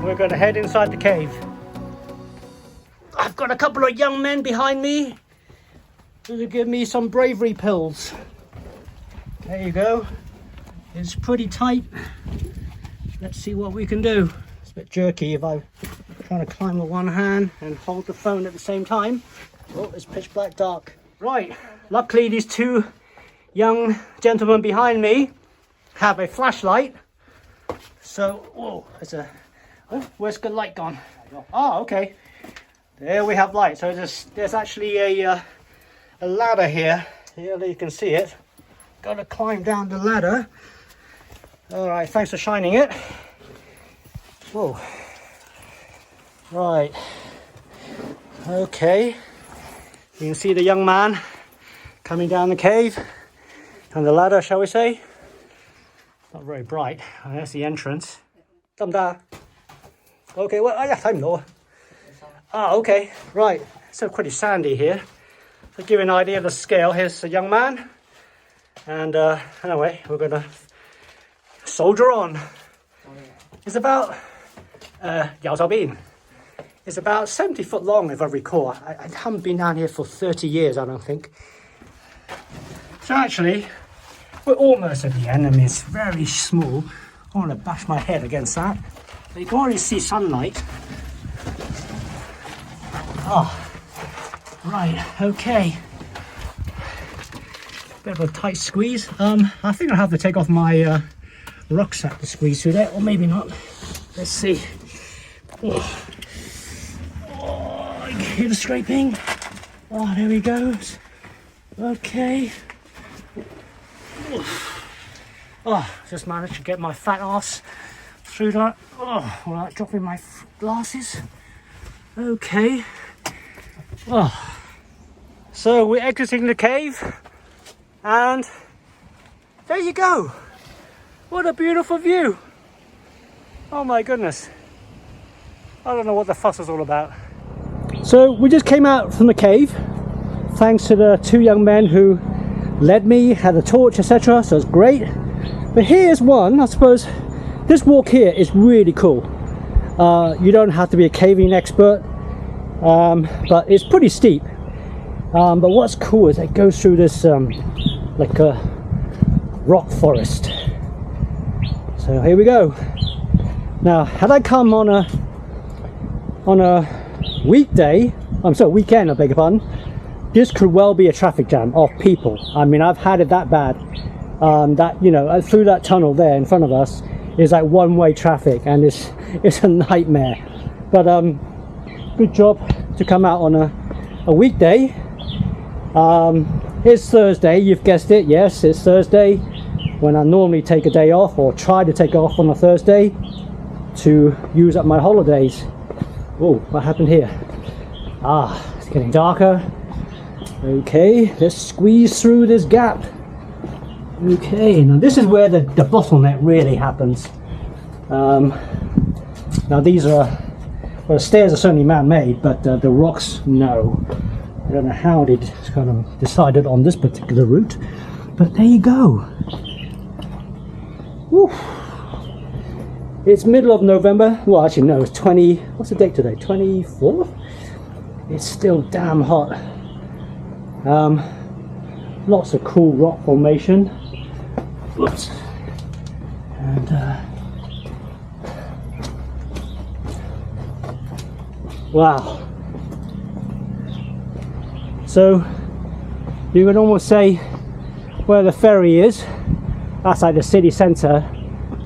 we're going to head inside the cave. I've got a couple of young men behind me who will give me some bravery pills. There you go. It's pretty tight. Let's see what we can do. It's a bit jerky if I'm trying to climb with one hand and hold the phone at the same time. Oh, it's pitch black dark. Right, luckily these two young gentlemen behind me have a flashlight. So, whoa, where's the light gone? Oh, okay. There we have light. So there's actually a ladder here. Here you can see it. Got to climb down the ladder. All right, thanks for shining it. Whoa. Right. Okay. You can see the young man coming down the cave. On the ladder, shall we say? Not very bright. Oh, there's the entrance. Okay, well, yeah, time lower. Ah, okay, right. So pretty sandy here. To give you an idea of the scale, here's a young man. And anyway, we're gonna soldier on. It's about it's about 70 foot long, if I recall. I haven't been down here for 30 years, I don't think. So actually, we're almost at the end. I mean, it's very small. I want to bash my head against that. But you can already see sunlight. Oh, right, okay. Bit of a tight squeeze. I think I'll have to take off my rucksack to squeeze through there, or maybe not. Let's see. Oh, I can hear the scraping. Oh, there he goes. Okay. Oh, just managed to get my fat ass through that. Oh, without dropping my glasses. Okay. Oh. So we're exiting the cave, and there you go. What a beautiful view. Oh my goodness. I don't know what the fuss is all about. So we just came out from the cave, thanks to the two young men who led me, had a torch, etc. So it's great. But here's one, I suppose, this walk here is really cool. You don't have to be a caving expert, but it's pretty steep. But what's cool is it goes through this like a rock forest. So here we go. Now, had I come on a weekday, weekend, I beg your pardon, this could well be a traffic jam of people. I mean, I've had it that bad. That, you know, through that tunnel there in front of us is like one-way traffic, and it's a nightmare. But good job to come out on a weekday. It's Thursday, you've guessed it. Yes, it's Thursday, when I normally take a day off, or try to take off on a Thursday to use up my holidays. Oh, what happened here? Ah, it's getting darker. Okay, let's squeeze through this gap. Okay, now this is where the bottleneck really happens. Now these are, well, the stairs are certainly man-made, but the rocks, no. I don't know how they kind of decided on this particular route, but there you go. Woo. It's middle of November. Well, actually no, it's what's the date today? 24th? It's still damn hot. Lots of cool rock formation. Whoops. And wow. So you could almost say where the ferry is, that's like the city centre,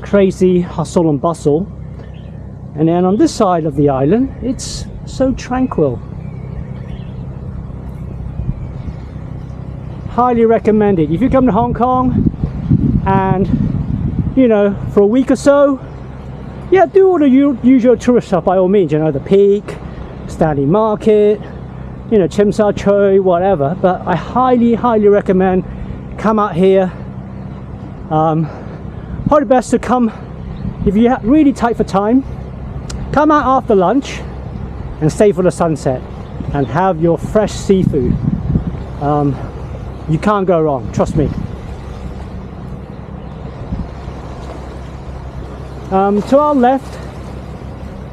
crazy hustle and bustle. And then on this side of the island, it's so tranquil. Highly recommend it. If you come to Hong Kong and, you know, for a week or so, yeah, do all the usual tourist stuff by all means, you know, the Peak, Stanley Market, you know, Chim Sa Choi, whatever. But I highly recommend come out here. Probably best to come, if you're really tight for time, come out after lunch and stay for the sunset and have your fresh seafood. You can't go wrong, trust me. To our left,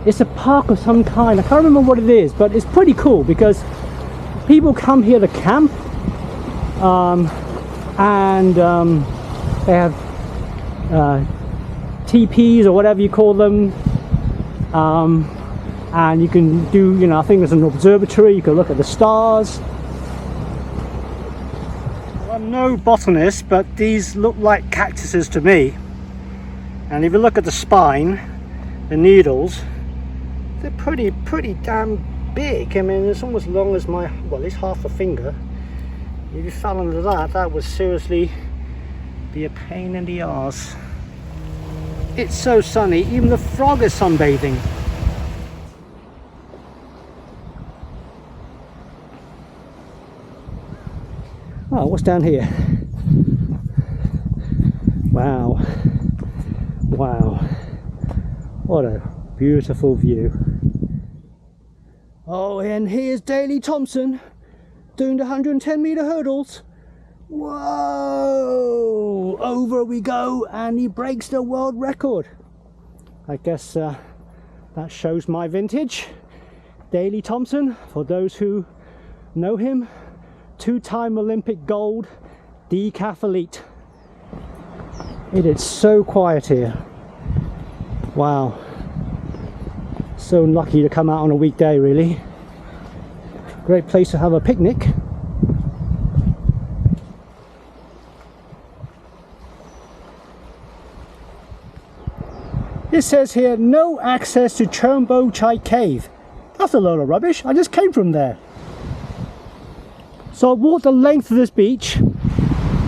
It's a park of some kind. I can't remember what it is, but it's pretty cool because people come here to camp, and they have teepees or whatever you call them, and you can do, you know, I think there's an observatory, you can look at the stars. Well, I'm no botanist, but these look like cactuses to me. And if you look at the spine, the needles, they're pretty damn big. I mean, it's almost as long as my, well, it's half a finger. If you fell under that, that would seriously be a pain in the arse. It's so sunny, even the frog is sunbathing. Oh, what's down here? Wow. Wow. What a beautiful view. Oh, and here's Daley Thompson doing the 110-meter hurdles. Whoa! Over we go, and he breaks the world record. I guess that shows my vintage. Daley Thompson, for those who know him, two-time Olympic gold decathlete. It is so quiet here. Wow. So lucky to come out on a weekday, really. Great place to have a picnic. It says here, no access to Cheung Po Tsai cave. That's a load of rubbish. I just came from there. So I walked the length of this beach.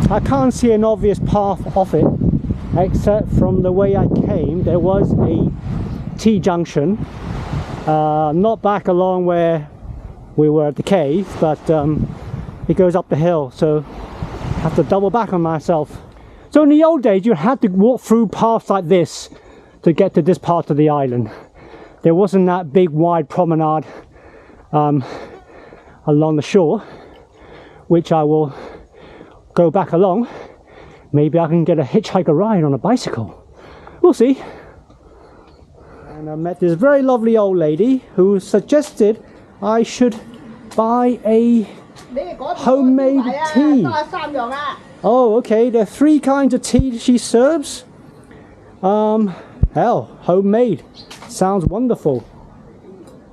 I can't see an obvious path off it, except from the way I came. There was a T-junction, not back along where we were at the cave, but it goes up the hill, so I have to double back on myself. So in the old days, you had to walk through paths like this to get to this part of the island. There wasn't that big wide promenade along the shore, which I will go back along. Maybe I can get a hitchhiker ride on a bicycle. We'll see. And I met this very lovely old lady who suggested I should buy a homemade tea. Oh, okay. There are 3 kinds of tea she serves. Hell, homemade. Sounds wonderful.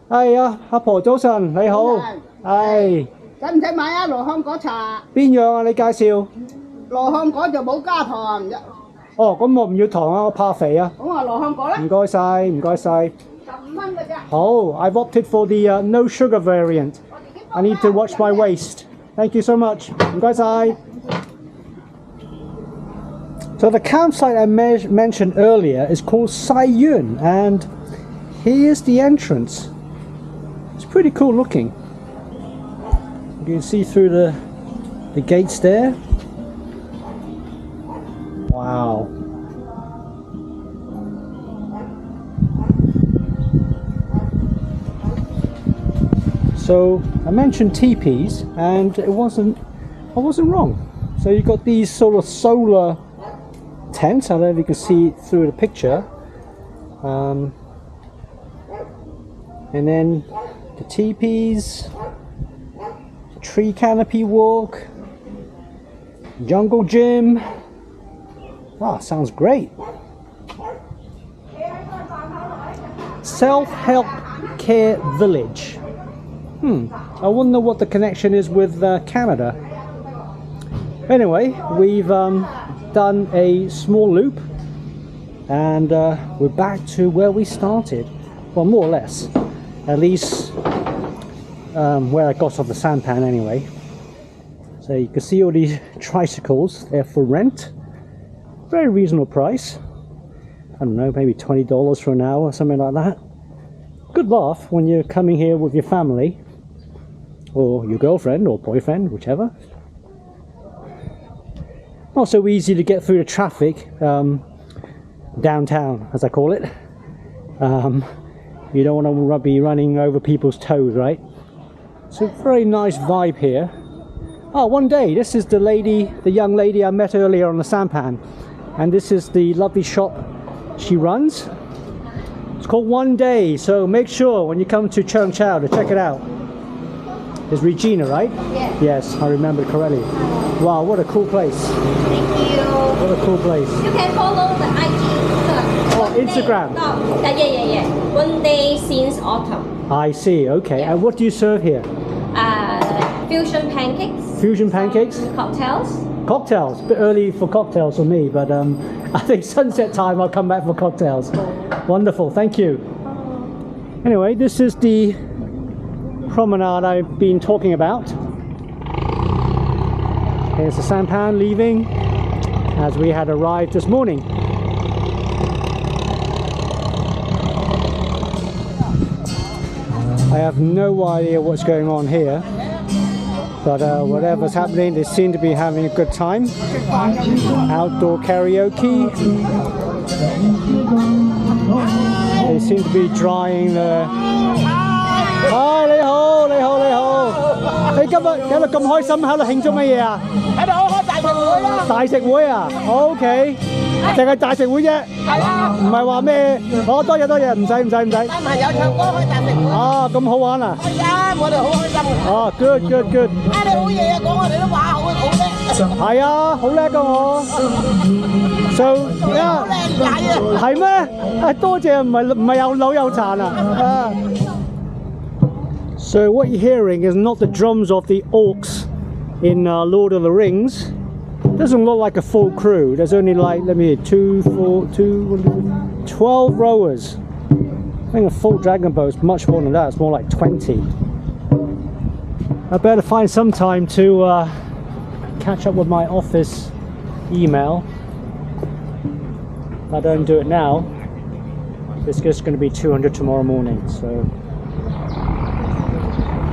Hey, 阿婆早晨，你好。係。使唔使買啊？羅漢果茶。邊樣啊？你介紹。羅漢果就冇加糖。哦，咁我唔要糖啊，我怕肥啊。咁啊，羅漢果啦。唔該晒，唔該晒。15蚊嘅啫。好 ，I've opted for the no sugar variant. I need to watch my waist. Thank you so much. 唔該晒。So the campsite I mentioned earlier is called Saiyuen, and here's the entrance. It's pretty cool looking. You can see through the gates there. Wow. So I mentioned teepees, and I wasn't wrong. So you've got these sort of solar tents. I don't know if you can see through the picture. And then the teepees, tree canopy walk, jungle gym. Ah, sounds great. Self-help care village. I wonder what the connection is with Canada. Anyway, we've done a small loop, and we're back to where we started. Well, more or less. At least where I got off the sampan anyway. So you can see all these tricycles. They're for rent. Very reasonable price. I don't know, maybe $20 for an hour or something like that. Good laugh when you're coming here with your family, or your girlfriend or boyfriend, whichever. Not so easy to get through the traffic downtown, as I call it. You don't want to be running over people's toes, right? So very nice vibe here. Oh, one day, this is the young lady I met earlier on the sampan, and this is the lovely shop she runs. It's called One Day, so make sure when you come to Cheung Chau to check it out. It's Regina, right? Yes. Yes, I remember correctly. Wow, what a cool place. Thank you. What a cool place. You can follow the IG. Oh, Instagram. Yeah. 1 day since autumn. I see, okay. Yeah. And what do you serve here? Fusion pancakes. Fusion pancakes? Cocktails. Cocktails. A bit early for cocktails for me, but I think sunset time I'll come back for cocktails. Wonderful, thank you. Anyway, this is the promenade I've been talking about. Here's the sampan leaving as we had arrived this morning. I have no idea what's going on here, but whatever's happening, they seem to be having a good time. Outdoor karaoke. They seem to be drying the... Hi, 你好，你好，你好。你今日咁開心喺度慶祝乜嘢啊？喺度開大食會啦！大食會啊 ，OK， 淨係大食會啫。係啊，唔係話咩？多謝多謝，唔使。帶朋友唱歌開大食會。啊，咁好玩啊！係啊，我哋好開心啊！哦 ，good。啊，你好嘢啊，講我哋啲話好叻。係啊，好叻噶我。So 啊，好靚仔啊！係咩？啊，多謝，唔係又老又殘啊！啊。So what you're hearing is not the drums of the orcs in Lord of the Rings. Doesn't look like a full crew. There's only like, let me hear, 12 rowers. I think a full dragon boat is much more than that. It's more like 20. I better find some time to catch up with my office email. If I don't do it now, it's just going to be 200 tomorrow morning. So.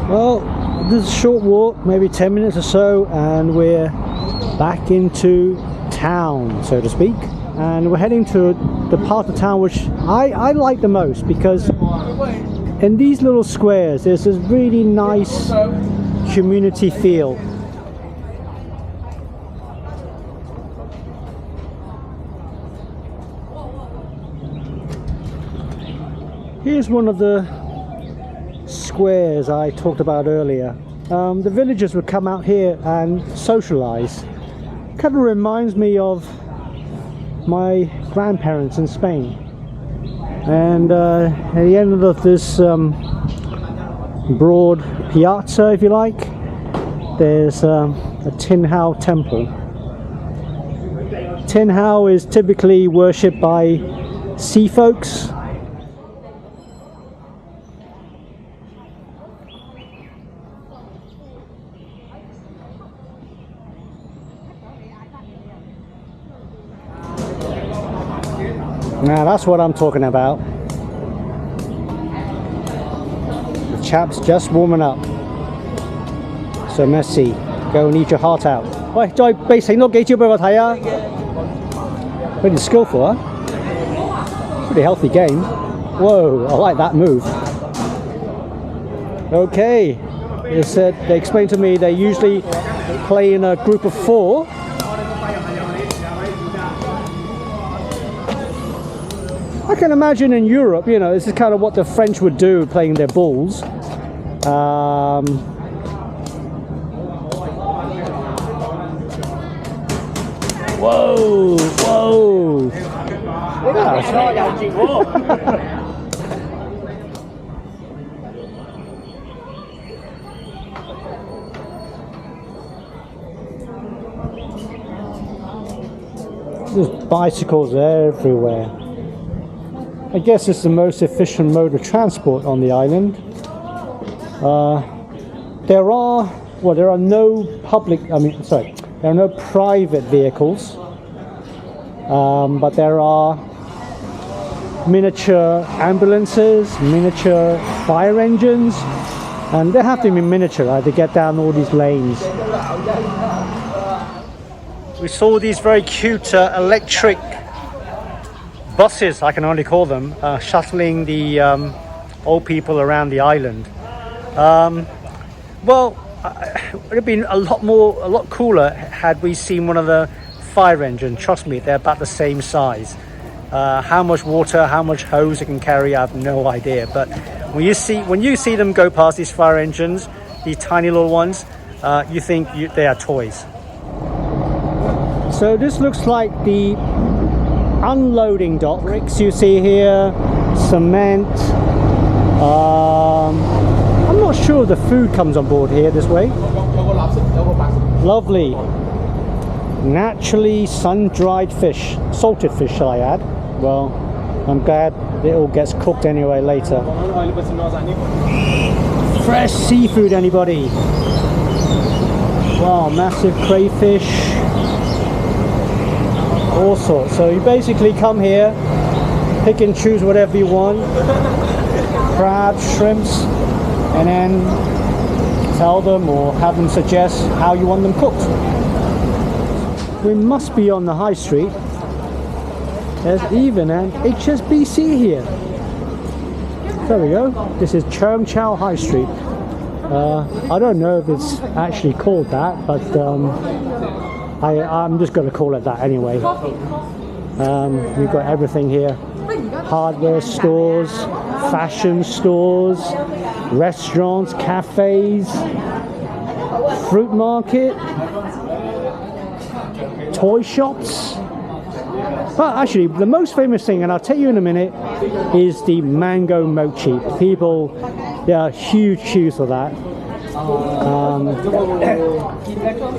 Well, this is a short walk, maybe 10 minutes or so, and we're back into town, so to speak. And we're heading to the part of town which I like the most, because in these little squares there's this really nice community feel. Here's one of the squares I talked about earlier. The villagers would come out here and socialize. Kind of reminds me of my grandparents in Spain. And at the end of this broad piazza, if you like, there's a Tin Hau temple. Tin Hau is typically worshipped by sea folks. Now that's what I'm talking about. The chap's just warming up. So Messi, go and eat your heart out. 喂，再俾醒多幾招俾我睇啊 Pretty skillful, huh? Pretty healthy game. Whoa, I like that move. Okay, they explained to me they usually play in a group of 4. I can imagine in Europe, you know, this is kind of what the French would do playing their balls. Whoa! There's bicycles everywhere. I guess it's the most efficient mode of transport on the island. There are no there are no private vehicles, but there are miniature ambulances, miniature fire engines, and they have to be miniature, right, to get down all these lanes. We saw these very cute electric buses, I can only call them, shuttling the old people around the island. Well, it would have been a lot cooler had we seen one of the fire engines. Trust me, they're about the same size. How much water, how much hose it can carry, I have no idea. But when you see them go past these fire engines, these tiny little ones, you think they are toys. So this looks like the unloading dock. Bricks you see here, cement. I'm not sure if the food comes on board here this way. Lovely. Naturally sun-dried fish. Salted fish, shall I add? Well, I'm glad it all gets cooked anyway later. Fresh seafood, anybody? Wow, massive crayfish. All sorts. So you basically come here, pick and choose whatever you want. Crabs, shrimps, and then tell them or have them suggest how you want them cooked. We must be on the high street. There's even an HSBC here. There we go. This is Cheung Chau High Street. I don't know if it's actually called that, but I'm just going to call it that anyway. We've got everything here. Hardware stores, fashion stores, restaurants, cafes, fruit market, toy shops. But actually, the most famous thing, and I'll tell you in a minute, is the mango mochi. People, there are huge queues for that.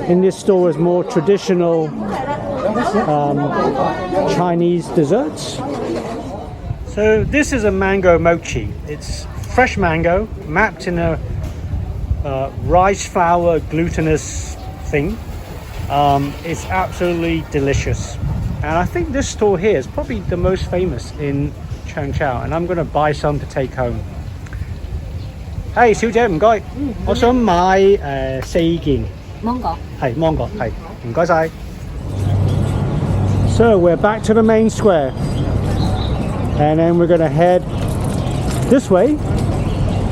In this store is more traditional Chinese desserts. So this is a mango mochi. It's fresh mango, mapped in a rice flour glutinous thing. It's absolutely delicious. And I think this store here is probably the most famous in Cheung Chau, and I'm going to buy some to take home. Hey, 小姐唔該，我想買4件。芒果。係芒果，係唔該晒。So we're back to the main square, and then we're going to head this way,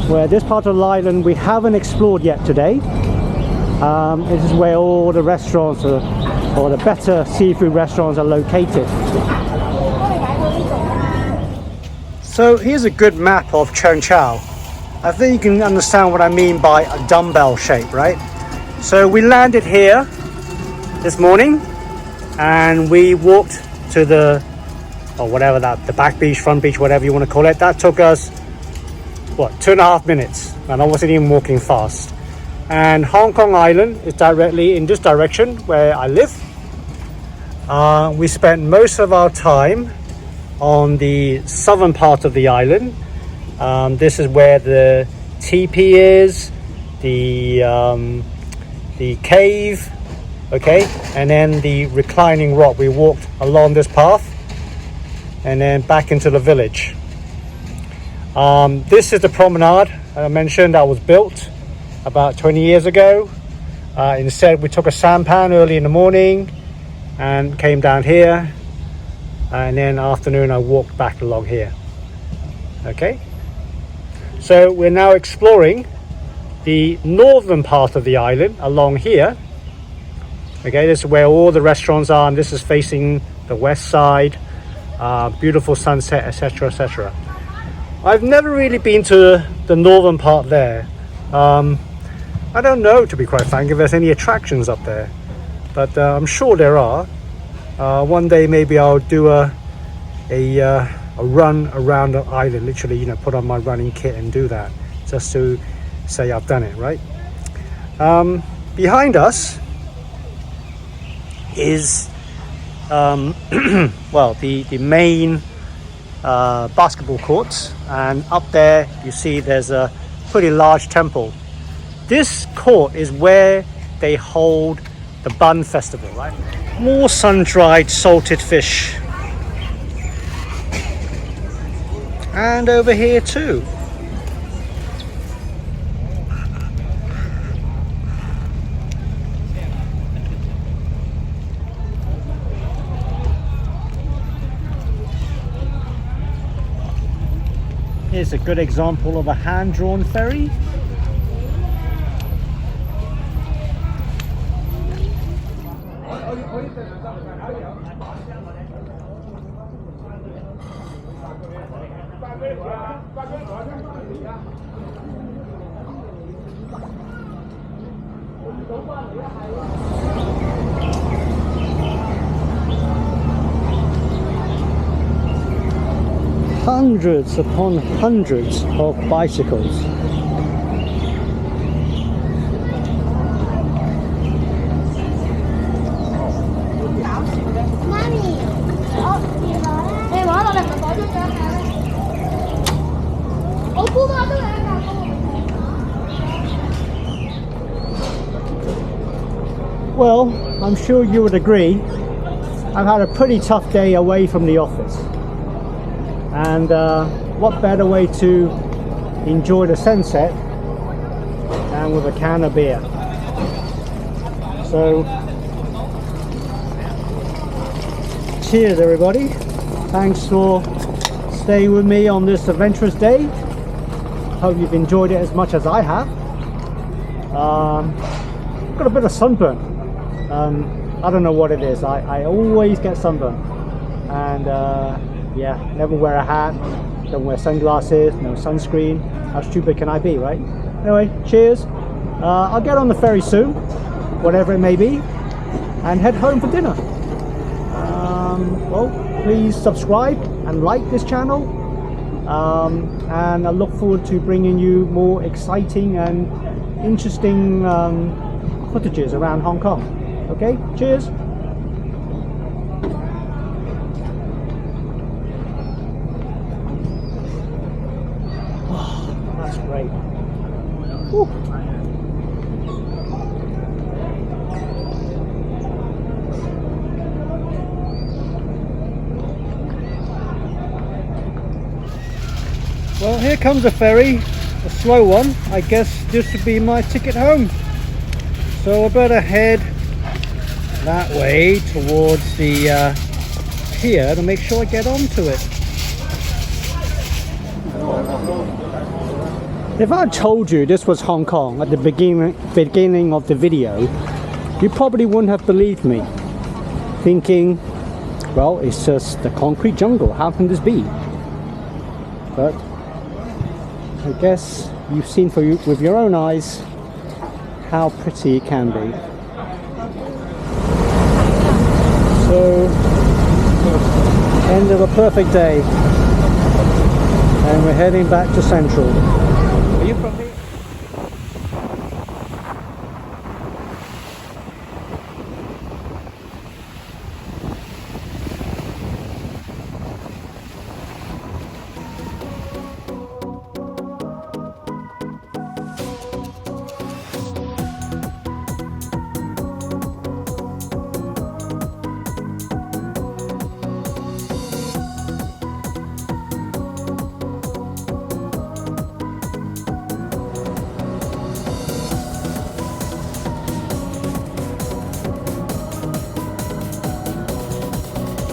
where this part of the island we haven't explored yet today. This is where all the restaurants are, or the better seafood restaurants are located. So here's a good map of Cheung Chau. I think you can understand what I mean by a dumbbell shape, right? So we landed here this morning and we walked to the, or whatever that, the back beach, front beach, whatever you want to call it. That took us, what, 2.5 minutes, and I wasn't even walking fast. And Hong Kong Island is directly in this direction where I live. We spent most of our time on the southern part of the island. This is where the teepee is, the cave, okay, and then the reclining rock. We walked along this path and then back into the village. This is the promenade I mentioned that was built about 20 years ago. Instead, we took a sampan early in the morning and came down here, and then afternoon I walked back along here. Okay, so we're now exploring the northern part of the island along here. Okay, this is where all the restaurants are, and this is facing the west side. Beautiful sunset, etc, etc. I've never really been to the northern part there. I don't know, to be quite frank, if there's any attractions up there, but I'm sure there are. One day maybe I'll do a run around the island, literally, you know, put on my running kit and do that, just to say I've done it, right? Behind us is well, the main basketball courts, and up there you see there's a pretty large temple. This court is where they hold the Bun Festival, right? More sun-dried salted fish. And over here too. Here's a good example of a hand-drawn ferry. Hundreds upon hundreds of bicycles. Well, I'm sure you would agree, I've had a pretty tough day away from the office. And what better way to enjoy the sunset than with a can of beer. So, cheers everybody. Thanks for staying with me on this adventurous day. Hope you've enjoyed it as much as I have. Got a bit of sunburn. I don't know what it is. I always get sunburn. And yeah, never wear a hat, don't wear sunglasses, no sunscreen. How stupid can I be, right? Anyway, cheers. I'll get on the ferry soon, whatever it may be, and head home for dinner. Well, please subscribe and like this channel. And I look forward to bringing you more exciting and interesting footages around Hong Kong. Okay, cheers. That's great. Whew. Well, here comes the ferry, a slow one. I guess this would be my ticket home. So I better head that way towards the pier to make sure I get onto it. If I told you this was Hong Kong at the beginning of the video, you probably wouldn't have believed me, thinking, well, it's just the concrete jungle, how can this be? But I guess you've seen with your own eyes how pretty it can be. So, end of a perfect day, and we're heading back to Central. Are you from here?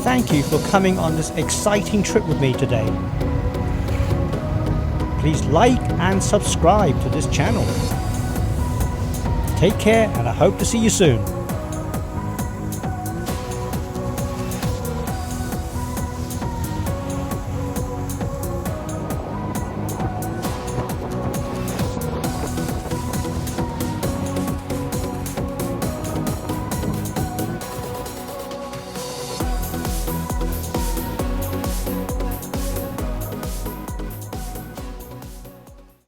Thank you for coming on this exciting trip with me today. Please like and subscribe to this channel. Take care, and I hope to see you soon.